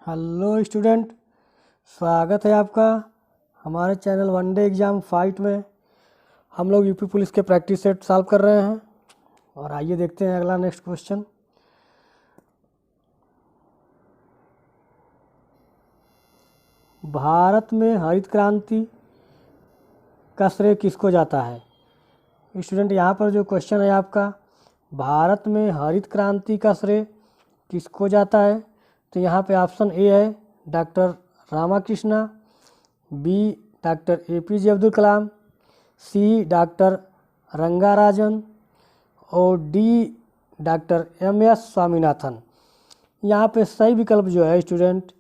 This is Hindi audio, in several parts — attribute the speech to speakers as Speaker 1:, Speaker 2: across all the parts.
Speaker 1: हेलो स्टूडेंट, स्वागत है आपका हमारे चैनल वनडे एग्ज़ाम फाइट में। हम लोग यूपी पुलिस के प्रैक्टिस सेट सॉल्व कर रहे हैं और आइए देखते हैं अगला नेक्स्ट क्वेश्चन। भारत में हरित क्रांति का श्रेय किसको जाता है? स्टूडेंट, यहाँ पर जो क्वेश्चन है आपका, भारत में हरित क्रांति का श्रेय किसको जाता है? तो यहाँ पे ऑप्शन ए है doctor Ramakrishna, B doctor APJ Abdul Kalam, C doctor Rangarajan और डी डॉक्टर MS स्वामीनाथन। यहाँ पे सही विकल्प जो है स्टूडेंट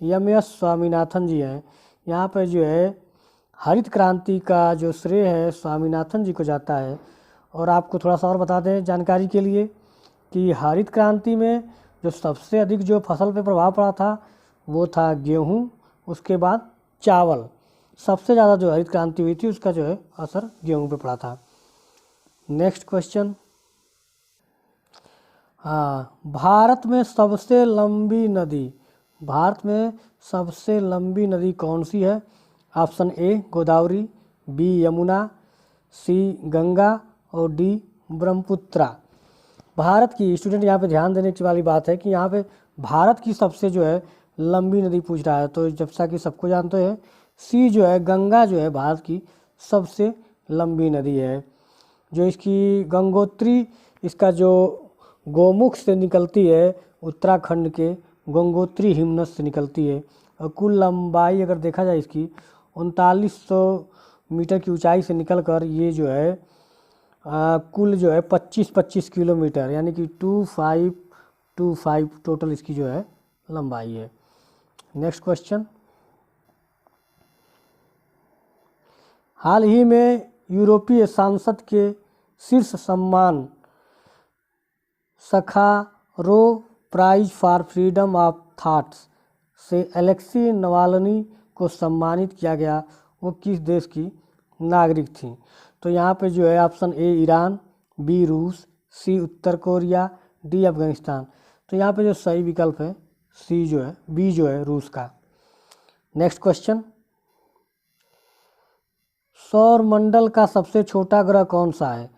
Speaker 1: MS स्वामीनाथन जी हैं। यहाँ पे जो है हरित क्रांति का जो श्रेय है स्वामीनाथन जी को जाता है। और आपको थोड़ा सा और बता दें जानकारी के लिए कि हरित क्रांति में जो सबसे अधिक जो फसल पे प्रभाव पड़ा था वो था गेहूं, उसके बाद चावल। सबसे ज़्यादा जो हरित क्रांति हुई थी उसका जो है असर गेहूं पे पड़ा था। नेक्स्ट क्वेश्चन, भारत में सबसे लंबी नदी कौन सी है? Option A Godavari, B Yamuna, C Ganga और डी ब्रह्मपुत्रा। भारत की स्टूडेंट यहाँ पे ध्यान देने की वाली बात है कि यहाँ पे भारत की सबसे जो है लंबी नदी पूछ रहा है। तो जैसा कि सबको जानते हैं सी जो है गंगा जो है भारत की सबसे लंबी नदी है। जो इसकी गंगोत्री, इसका जो गोमुख से निकलती है उत्तराखंड के गंगोत्री हिमनद से निकलती है और कुल लंबाई अगर देखा जाए इसकी 3900 मीटर की ऊंचाई से निकलकर ये जो है कुल जो है 25 किलोमीटर यानी कि 2525 टोटल इसकी जो है लंबाई है। नेक्स्ट क्वेश्चन, हाल ही में यूरोपीय संसद के शीर्ष सम्मान Sakharov prize for freedom of thoughts से अलेक्सी नवाल्नी को सम्मानित किया गया, वो किस देश की नागरिक थी? तो यहाँ पे जो है ऑप्शन ए ईरान, बी रूस, सी उत्तर कोरिया, डी अफगानिस्तान। तो यहाँ पे जो सही विकल्प है सी जो है, बी जो है रूस का। नेक्स्ट क्वेश्चन, सौर मंडल का सबसे छोटा ग्रह कौन सा है?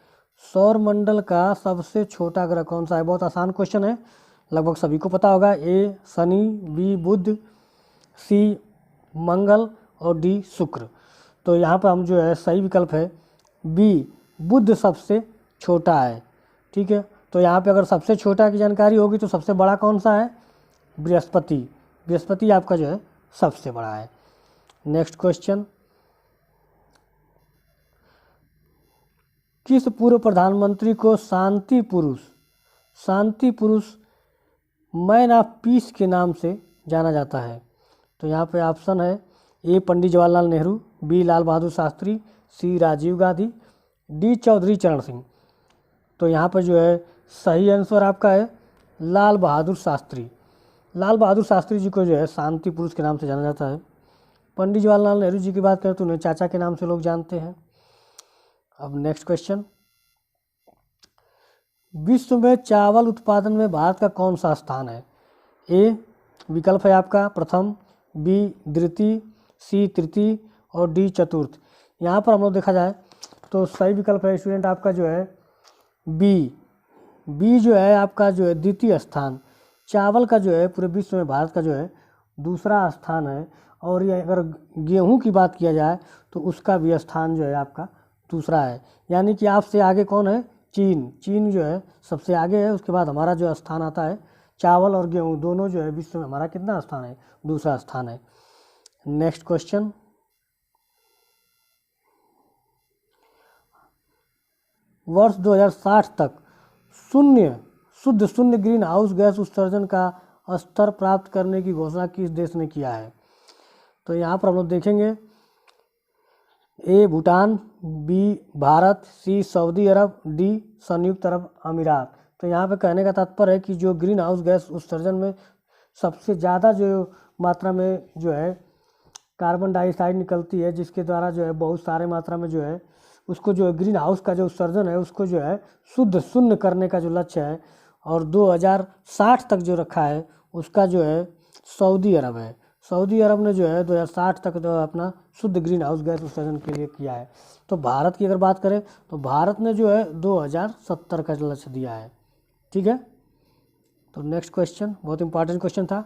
Speaker 1: सौर मंडल का सबसे छोटा ग्रह कौन सा है? बहुत आसान क्वेश्चन है, लगभग सभी को पता होगा। ए शनि, बी बुध, सी मंगल और डी शुक्र। तो यहाँ पर हम जो है सही विकल्प है बी, बुध सबसे छोटा है। ठीक है, तो यहाँ पे अगर सबसे छोटा की जानकारी होगी तो सबसे बड़ा कौन सा है? बृहस्पति। बृहस्पति आपका जो है सबसे बड़ा है। नेक्स्ट क्वेश्चन, किस पूर्व प्रधानमंत्री को शांति पुरुष मैन ऑफ पीस के नाम से जाना जाता है? तो यहाँ पे ऑप्शन है ए पंडित जवाहरलाल नेहरू, बी लाल बहादुर शास्त्री, सी राजीव गांधी, डी चौधरी चरण सिंह। तो यहाँ पर जो है सही आंसर आपका है लाल बहादुर शास्त्री। लाल बहादुर शास्त्री जी को जो है शांति पुरुष के नाम से जाना जाता है। पंडित जवाहरलाल नेहरू जी की बात करें तो उन्हें चाचा के नाम से लोग जानते हैं। अब नेक्स्ट क्वेश्चन, विश्व में चावल उत्पादन में भारत का कौन सा स्थान है? ए विकल्प है आपका प्रथम, बी द्वितीय, सी तृतीय और डी चतुर्थ। यहाँ पर हम लोग देखा जाए तो सही विकल्प है स्टूडेंट आपका जो है बी जो है आपका जो है द्वितीय स्थान। चावल का जो है पूरे विश्व में भारत का जो है दूसरा स्थान है। और ये अगर गेहूं की बात किया जाए तो उसका भी स्थान जो है आपका दूसरा है। यानी कि आपसे आगे कौन है? चीन जो है सबसे आगे है। उसके बाद हमारा जो स्थान आता है चावल और गेहूं दोनों जो है विश्व में हमारा कितना स्थान है? दूसरा स्थान है। नेक्स्ट क्वेश्चन, वर्ष 2060 तक शुद्ध शून्य ग्रीन हाउस गैस उत्सर्जन का स्तर प्राप्त करने की घोषणा किस देश ने किया है? तो यहाँ पर हम लोग देखेंगे A Bhutan, B Bharat, C Saudi Arabia, D संयुक्त अरब अमीरात। तो यहाँ पे कहने का तात्पर्य है कि जो ग्रीन हाउस गैस उत्सर्जन में सबसे ज़्यादा जो मात्रा में जो है कार्बन डाइऑक्साइड निकलती है, जिसके द्वारा जो है बहुत सारे मात्रा में जो है उसको जो है ग्रीन हाउस का जो उत्सर्जन है उसको जो है शुद्ध शून्य करने का जो लक्ष्य है और 2060 तक जो रखा है उसका जो है सऊदी अरब है। सऊदी अरब ने जो है 2060 तक जो अपना शुद्ध ग्रीन हाउस गैस उत्सर्जन के लिए किया है। तो भारत की अगर बात करें तो भारत ने जो है 2070 का लक्ष्य दिया है। ठीक है, तो नेक्स्ट क्वेश्चन बहुत इंपॉर्टेंट क्वेश्चन था।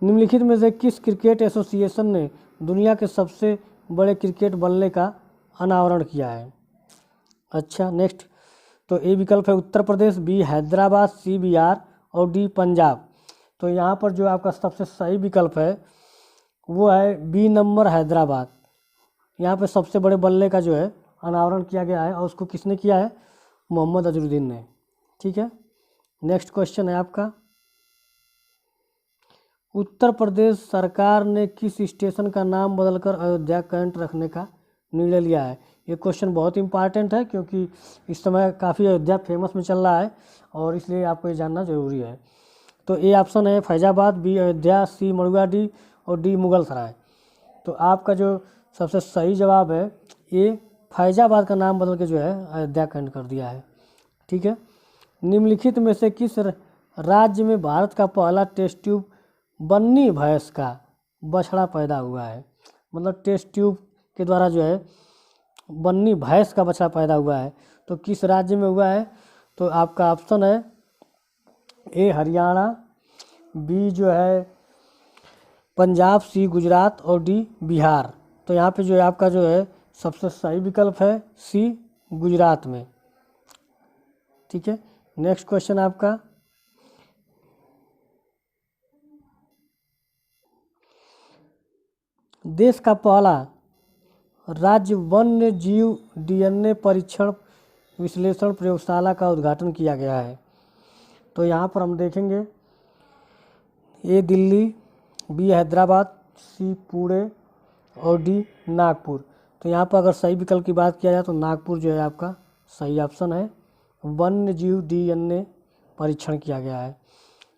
Speaker 1: निम्नलिखित में से किस क्रिकेट एसोसिएशन ने दुनिया के सबसे बड़े क्रिकेट बल्ले का अनावरण किया है? अच्छा, नेक्स्ट, तो ए विकल्प है उत्तर प्रदेश, बी हैदराबाद, सी बिहार और डी पंजाब। तो यहाँ पर जो आपका सबसे सही विकल्प है वो है बी नंबर हैदराबाद। यहाँ पे सबसे बड़े बल्ले का जो है अनावरण किया गया है और उसको किसने किया है? मोहम्मद अजहरुद्दीन ने। ठीक है, नेक्स्ट क्वेश्चन है आपका, उत्तर प्रदेश सरकार ने किस स्टेशन का नाम बदलकर अयोध्या कैंट रखने का निर्णय लिया है? ये क्वेश्चन बहुत इंपॉर्टेंट है क्योंकि इस समय काफ़ी अयोध्या फेमस में चल रहा है और इसलिए आपको ये जानना जरूरी है। तो ए ऑप्शन है फैजाबाद, बी अयोध्या, सी मड़ुआडीह और डी मुगल सराय। तो आपका जो सबसे सही जवाब है ए फैजाबाद का नाम बदल के जो है अयोध्या कैंट कर दिया है। ठीक है, निम्नलिखित में से किस राज्य में भारत का पहला टेस्ट ट्यूब बन्नी भैंस का बछड़ा पैदा हुआ है? मतलब टेस्ट ट्यूब के द्वारा जो है बन्नी भैंस का बछड़ा पैदा हुआ है, तो किस राज्य में हुआ है? तो आपका ऑप्शन है ए हरियाणा, बी जो है पंजाब, सी गुजरात और डी बिहार। तो यहाँ पे जो है आपका जो है सबसे सही विकल्प है सी गुजरात में। ठीक है, नेक्स्ट क्वेश्चन आपका, देश का पहला राज्य वन्य जीव डीएनए परीक्षण विश्लेषण प्रयोगशाला का उद्घाटन किया गया है। तो यहाँ पर हम देखेंगे ए दिल्ली, बी हैदराबाद, सी पुणे और डी नागपुर। तो यहाँ पर अगर सही विकल्प की बात किया जाए तो नागपुर जो है आपका सही ऑप्शन है, वन्य जीव डीएनए परीक्षण किया गया है।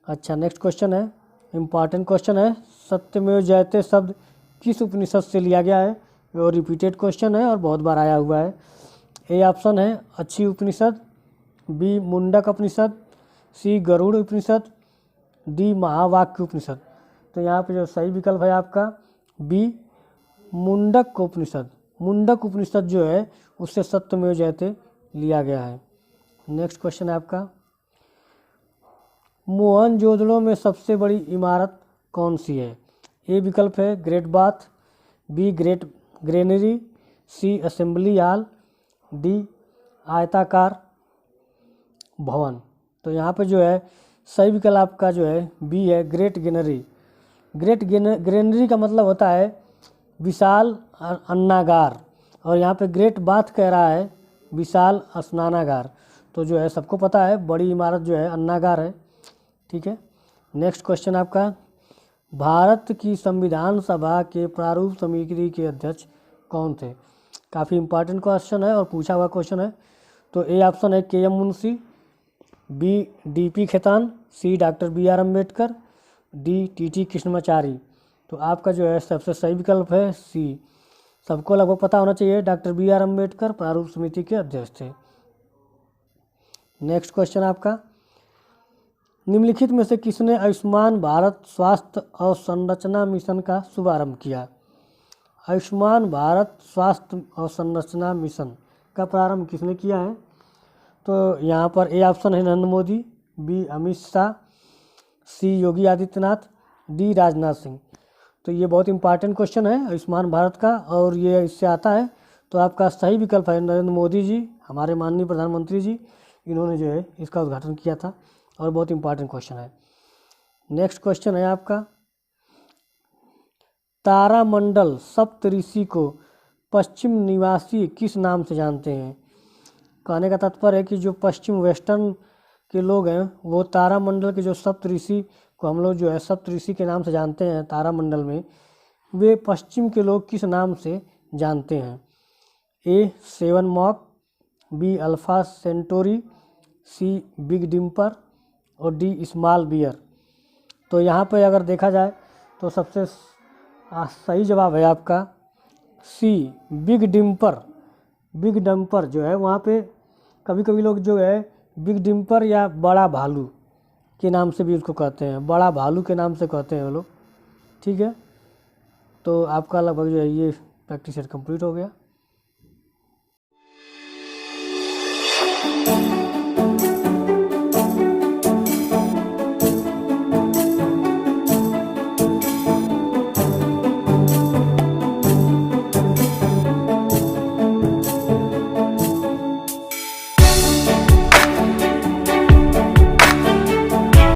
Speaker 1: अच्छा, नेक्स्ट क्वेश्चन है, इम्पॉर्टेंट क्वेश्चन है, सत्यमेव जयते शब्द किस उपनिषद से लिया गया है? और रिपीटेड क्वेश्चन है और बहुत बार आया हुआ है। ए ऑप्शन है अच्छी उपनिषद, बी मुंडक उपनिषद, सी गरुड़ उपनिषद, डी महावाक्य उपनिषद। तो यहाँ पे जो सही विकल्प है आपका बी मुंडक उपनिषद। मुंडक उपनिषद जो है उससे सत्यमेव जयते लिया गया है। नेक्स्ट क्वेश्चन है आपका, मोहनजोदड़ो में सबसे बड़ी इमारत कौन सी है? ए विकल्प है great bath, B great granary, C assembly hall, D आयताकार भवन। तो यहाँ पे जो है सही विकल्प आपका जो है बी है ग्रेट ग्रेनरी। ग्रेट ग्रेनरी का मतलब होता है विशाल अन्नागार, और यहाँ पे ग्रेट बाथ कह रहा है विशाल स्नानागार। तो जो है सबको पता है बड़ी इमारत जो है अन्नागार है। ठीक है, नेक्स्ट क्वेश्चन आपका, भारत की संविधान सभा के प्रारूप समिति के अध्यक्ष कौन थे? काफ़ी इंपॉर्टेंट क्वेश्चन है और पूछा हुआ क्वेश्चन है। तो ए ऑप्शन है K M Munshi, B D P Khetan, C doctor B R Ambedkar, D T T Krishnamachari. तो आपका जो है सबसे सही विकल्प है सी। सबको लगभग पता होना चाहिए डॉक्टर बी आर अम्बेडकर प्रारूप समिति के अध्यक्ष थे। नेक्स्ट क्वेश्चन आपका, निम्नलिखित में से किसने आयुष्मान भारत स्वास्थ्य और संरचना मिशन का शुभारंभ किया? आयुष्मान भारत स्वास्थ्य और संरचना मिशन का प्रारंभ किसने किया है? तो यहाँ पर ए ऑप्शन है नरेंद्र मोदी, बी अमित शाह, सी योगी आदित्यनाथ, डी राजनाथ सिंह। तो ये बहुत इंपॉर्टेंट क्वेश्चन है आयुष्मान भारत का और ये इससे आता है। तो आपका सही विकल्प है नरेंद्र मोदी जी, हमारे माननीय प्रधानमंत्री जी, इन्होंने जो है इसका उद्घाटन किया था और बहुत इंपॉर्टेंट क्वेश्चन है। नेक्स्ट क्वेश्चन है आपका, तारामंडल सप्तऋषि को पश्चिम निवासी किस नाम से जानते हैं? कहने का तात्पर्य है कि जो पश्चिम वेस्टर्न के लोग हैं वो तारामंडल के जो सप्तऋषि को हम लोग जो है सप्तऋषि के नाम से जानते हैं तारामंडल में, वे पश्चिम के लोग किस नाम से जानते हैं? A seven mock, B Alpha Centauri, C big dipper और डी स्मॉल बियर। तो यहाँ पे अगर देखा जाए तो सबसे सही जवाब है आपका सी बिग डिम्पर। बिग डम्पर जो है वहाँ पे कभी कभी लोग जो है बिग डिम्पर या बड़ा भालू के नाम से भी उसको कहते हैं, बड़ा भालू के नाम से कहते हैं वो लोग। ठीक है, तो आपका लगभग जो है ये प्रैक्टिस सेट कंप्लीट हो गया।